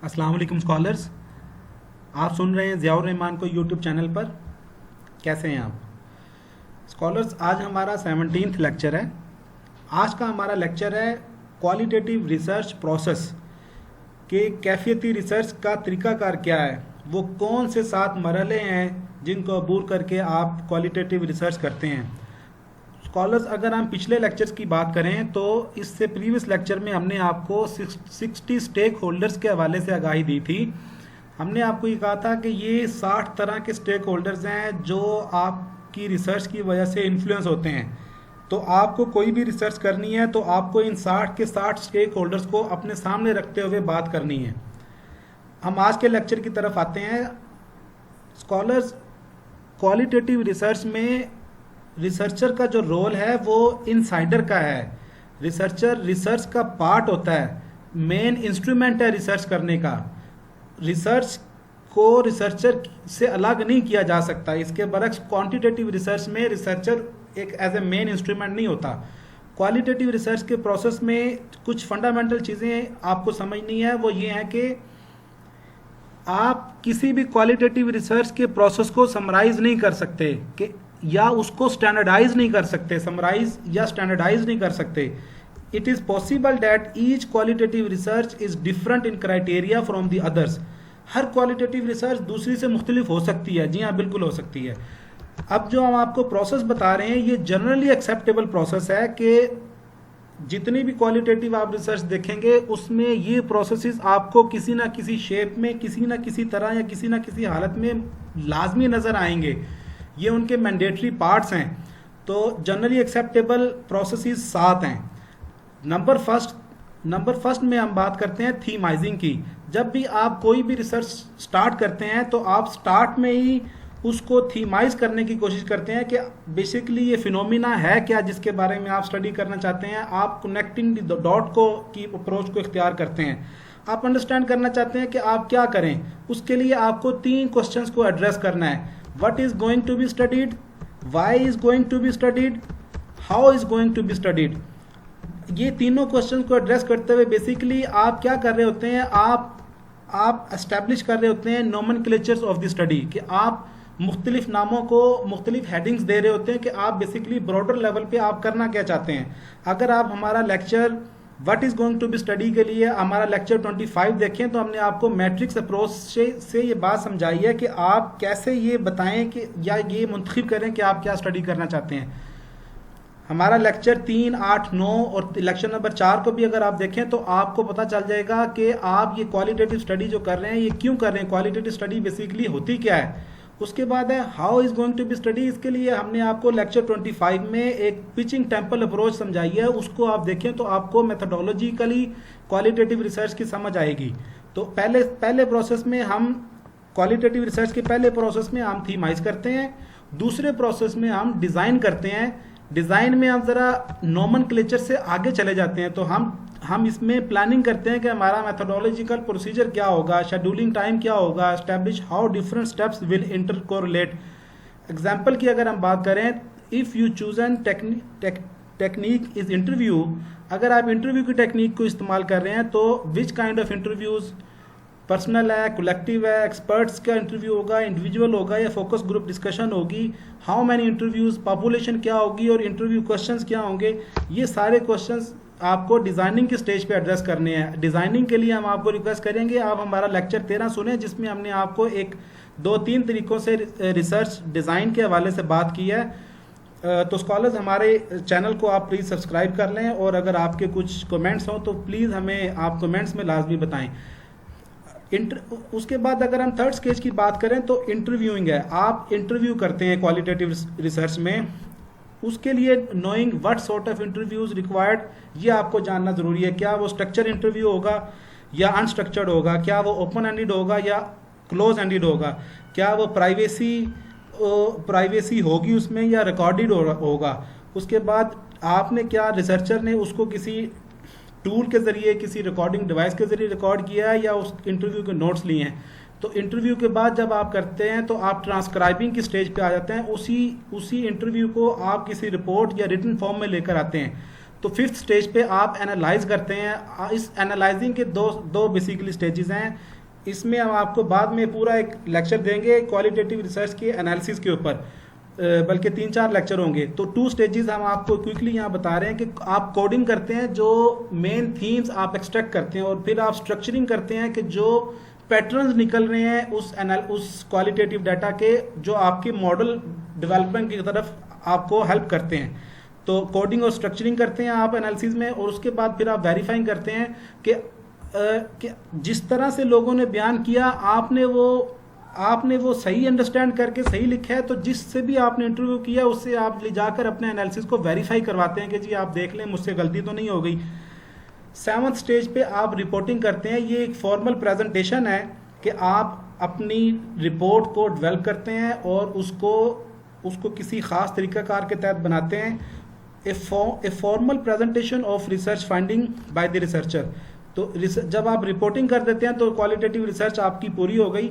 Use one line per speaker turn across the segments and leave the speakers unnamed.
अस्सलाम वालेकुम स्कॉलर्स। आप सुन रहे हैं ज़ियाउर रहमान को यूट्यूब चैनल पर। कैसे हैं आप स्कॉलर्स? आज हमारा 17th लेक्चर है। आज का हमारा लेक्चर है क्वालिटेटिव रिसर्च प्रोसेस के कैफियती रिसर्च का तरीकाकार क्या है, वो कौन से 7 मरहले हैं जिनको अबूर करके आप क्वालिटेटिव रिसर्च करते हैं। स्कॉलर्स, अगर हम पिछले लेक्चर्स की बात करें तो इससे प्रीवियस लेक्चर में हमने आपको 60 स्टेक होल्डर्स के हवाले से आगाही दी थी। हमने आपको ये कहा था कि ये 60 तरह के स्टेक होल्डर्स हैं जो आपकी रिसर्च की वजह से इन्फ्लुएंस होते हैं। तो आपको कोई भी रिसर्च करनी है तो आपको इन 60 के 60 स्टेक होल्डर्स को अपने सामने रखते हुए बात करनी है। हम आज के लेक्चर की तरफ आते हैं। स्कॉलर्स, क्वालिटेटिव रिसर्च में रिसर्चर का जो रोल है वो इनसाइडर का है। रिसर्चर रिसर्च का पार्ट होता है, मेन इंस्ट्रूमेंट है रिसर्च करने का। रिसर्च को रिसर्चर से अलग नहीं किया जा सकता। इसके बरक्स क्वांटिटेटिव रिसर्च में रिसर्चर एक एज ए मेन इंस्ट्रूमेंट नहीं होता। क्वालिटेटिव रिसर्च के प्रोसेस में कुछ फंडामेंटल चीज़ें आपको समझनी है। वो ये है कि आप किसी भी क्वालिटेटिव रिसर्च के प्रोसेस को समराइज नहीं कर सकते कि या उसको स्टैंडर्डाइज नहीं कर सकते। समराइज या स्टैंडर्डाइज नहीं कर सकते। It is possible that each qualitative research is different in criteria from the others. Her qualitative research दूसरी से मुख्तलिफ हो सकती है। जी हाँ, बिल्कुल हो सकती है। अब जो हम आपको प्रोसेस बता रहे हैं ये जनरली एक्सेप्टेबल प्रोसेस है कि जितनी भी क्वालिटेटिव आप रिसर्च देखेंगे उसमें ये प्रोसेसेस आपको किसी ना किसी शेप में, किसी ना किसी तरह या किसी ना किसी हालत में लाजमी नज़र आएंगे। ये उनके मैंडेटरी पार्ट्स हैं। तो जनरली एक्सेप्टेबल प्रोसेसेस 7 हैं। नंबर फर्स्ट में हम बात करते हैं थीमाइजिंग की। जब भी आप कोई भी रिसर्च स्टार्ट करते हैं तो आप स्टार्ट में ही उसको थीमाइज करने की कोशिश करते हैं कि बेसिकली ये फिनोमिना है क्या जिसके बारे में आप स्टडी करना चाहते हैं। आप कनेक्टिंग द डॉट को की अप्रोच को इख्तियार करते हैं। आप अंडरस्टैंड करना चाहते हैं कि आप क्या करें। उसके लिए आपको 3 क्वेश्चंस को एड्रेस करना है। What is going to be studied, why is going to be studied, how is going to be studied। ये तीनों क्वेश्चन को एड्रेस करते हुए बेसिकली आप क्या कर रहे होते हैं, आप एस्टेब्लिश कर रहे होते हैं नोमेनक्लेचर्स ऑफ द स्टडी, कि आप मुख्तलिफ नामों को मुख्तलिफ हेडिंग्स दे रहे होते हैं कि आप बेसिकली ब्रॉडर लेवल पे आप करना क्या चाहते हैं। अगर आप हमारा lecture what is going to be study के लिए हमारा लेक्चर 25 देखें तो हमने आपको मैट्रिक्स अप्रोच से ये बात समझाई है कि आप कैसे ये बताएं कि या ये मुंतखब करें कि आप क्या स्टडी करना चाहते हैं। हमारा लेक्चर 3, 8, 9 और लेक्चर नंबर 4 को भी अगर आप देखें तो आपको पता चल जाएगा कि आप ये क्वालिटेटिव स्टडी जो कर रहे हैं ये क्यों कर रहे हैं, क्वालिटेटिव स्टडी बेसिकली होती क्या है। उसके बाद है how is going to be study. इसके लिए हमने आपको लेक्चर 25 में एक पिचिंग टेम्पल अप्रोच समझाई है। उसको आप देखें तो आपको मेथोडोलॉजिकली क्वालिटेटिव रिसर्च की समझ आएगी। तो पहले प्रोसेस में हम क्वालिटेटिव रिसर्च के पहले प्रोसेस में हम थीमाइज करते हैं। दूसरे प्रोसेस में हम डिज़ाइन करते हैं। डिज़ाइन में हम ज़रा नोमेनक्लेचर से आगे चले जाते हैं। तो हम इसमें प्लानिंग करते हैं कि हमारा मेथोडोलॉजिकल प्रोसीजर क्या होगा, शेड्यूलिंग टाइम क्या होगा, establish how different steps will intercorrelate. Example की अगर हम बात करें, if you choose an technique is interview. अगर आप इंटरव्यू की टेक्निक को इस्तेमाल कर रहे हैं तो which kind of interviews, personal है, कलेक्टिव है, एक्सपर्ट्स का इंटरव्यू होगा, इंडिविजुअल होगा या फोकस ग्रुप डिस्कशन होगी, हाउ मैनी इंटरव्यूज़, पॉपुलेशन क्या होगी और इंटरव्यू क्वेश्चंस क्या होंगे। ये सारे क्वेश्चंस आपको डिज़ाइनिंग की स्टेज पे एड्रेस करने हैं। डिज़ाइनिंग के लिए हम आपको रिक्वेस्ट करेंगे आप हमारा लेक्चर 13 सुने, जिसमें हमने आपको 2-3 तरीक़ों से रिसर्च डिज़ाइन के हवाले से बात की है। तो स्कॉलर्स, हमारे चैनल को आप प्लीज़ सब्सक्राइब कर लें और अगर आपके कुछ कमेंट्स हों तो प्लीज़ हमें आप कमेंट्स में लाजमी बताएं। उसके बाद अगर हम थर्ड स्टेज की बात करें तो इंटरव्यूइंग है। आप इंटरव्यू करते हैं क्वालिटेटिव रिसर्च में। उसके लिए knowing what sort of interviews required, ये आपको जानना ज़रूरी है। क्या वो स्ट्रक्चर इंटरव्यू होगा या अनस्ट्रक्चर्ड होगा, क्या वो ओपन एंडेड होगा या क्लोज एंडेड होगा, क्या वो प्राइवेसी होगी उसमें या रिकॉर्डेड होगा। उसके बाद आपने क्या रिसर्चर ने उसको किसी टूल के ज़रिए, किसी रिकॉर्डिंग डिवाइस के ज़रिए रिकॉर्ड किया है या उस इंटरव्यू के नोट्स लिए हैं। तो इंटरव्यू के बाद जब आप करते हैं तो आप ट्रांसक्राइबिंग की स्टेज पे आ जाते हैं। उसी इंटरव्यू को आप किसी रिपोर्ट या रिटन फॉर्म में लेकर आते हैं। तो फिफ्थ स्टेज पे आप एनालाइज करते हैं। इस एनालाइजिंग के दो बेसिकली स्टेजेस हैं। इसमें हम आपको बाद में पूरा एक लेक्चर देंगे क्वालिटेटिव रिसर्च के एनालिसिस के ऊपर, बल्कि 3-4 लेक्चर होंगे। तो 2 स्टेजेस हम आपको क्विकली यहाँ बता रहे हैं कि आप कोडिंग करते हैं, जो मेन थीम्स आप एक्सट्रैक्ट करते हैं, और फिर आप स्ट्रक्चरिंग करते हैं कि जो पैटर्न्स निकल रहे हैं उस क्वालिटेटिव डाटा के, जो आपके मॉडल डेवलपमेंट की तरफ आपको हेल्प करते हैं। तो कोडिंग और स्ट्रक्चरिंग करते हैं आप एनालिसिस में, और उसके बाद फिर आप वेरीफाइंग करते हैं कि जिस तरह से लोगों ने बयान किया आपने वो सही अंडरस्टैंड करके सही लिखा है। तो जिससे भी आपने इंटरव्यू किया उससे आप ले जाकर अपने एनालिसिस को वेरीफाई करवाते हैं कि जी आप देख लें मुझसे गलती तो नहीं हो गई। 7th स्टेज पे आप रिपोर्टिंग करते हैं। ये एक फॉर्मल प्रेजेंटेशन है कि आप अपनी रिपोर्ट को डेवलप करते हैं और उसको किसी खास तरीक़ाकार के तहत बनाते हैं। A formal presentation of research finding by the researcher. तो जब आप रिपोर्टिंग कर देते हैं तो क्वालिटेटिव रिसर्च आपकी पूरी हो गई,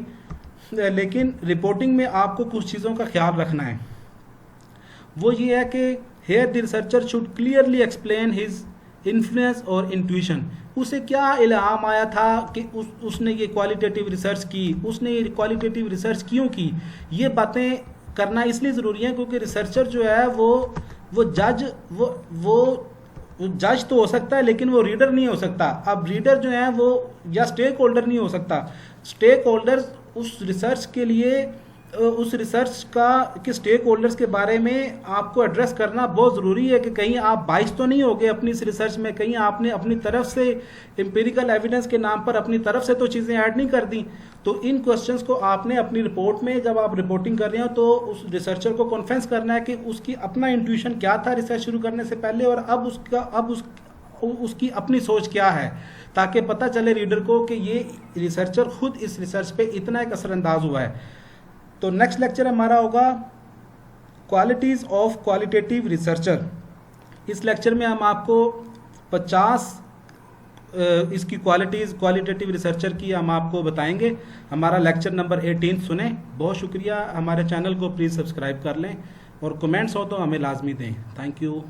लेकिन रिपोर्टिंग में आपको कुछ चीज़ों का ख्याल रखना है। वो ये है कि here the researcher should clearly explain his influence और इंट्यूशन। उसे क्या इल्हाम आया था कि उसने ये क्वालिटेटिव रिसर्च की, उसने ये क्वालिटेटिव रिसर्च क्यों की। ये बातें करना इसलिए ज़रूरी है क्योंकि रिसर्चर जो है वो जज तो हो सकता है लेकिन वो रीडर नहीं हो सकता। अब रीडर जो है वो या स्टेक होल्डर नहीं हो सकता। स्टेक होल्डर्स उस रिसर्च के लिए उस रिसर्च के स्टेक होल्डर्स के बारे में आपको एड्रेस करना बहुत ज़रूरी है कि कहीं आप बाइस तो नहीं हो गए अपनी इस रिसर्च में, कहीं आपने अपनी तरफ से एम्पिरिकल एविडेंस के नाम पर अपनी तरफ से तो चीज़ें ऐड नहीं कर दी। तो इन क्वेश्चंस को आपने अपनी रिपोर्ट में जब आप रिपोर्टिंग कर रहे हो तो उस रिसर्चर को कॉन्फ्रेंस करना है कि उसकी अपना इंट्यूशन क्या था रिसर्च शुरू करने से पहले, और अब उसकी अपनी सोच क्या है, ताकि पता चले रीडर को कि ये रिसर्चर खुद इस रिसर्च पे इतना एक असरअंदाज हुआ है। तो नेक्स्ट लेक्चर हमारा होगा क्वालिटीज़ ऑफ क्वालिटेटिव रिसर्चर। इस लेक्चर में हम आपको 50 इसकी क्वालिटेटिव रिसर्चर की हम आपको बताएंगे। हमारा लेक्चर नंबर 18 सुने। बहुत शुक्रिया। हमारे चैनल को प्लीज़ सब्सक्राइब कर लें और कमेंट्स हो तो हमें लाजमी दें। Thank you.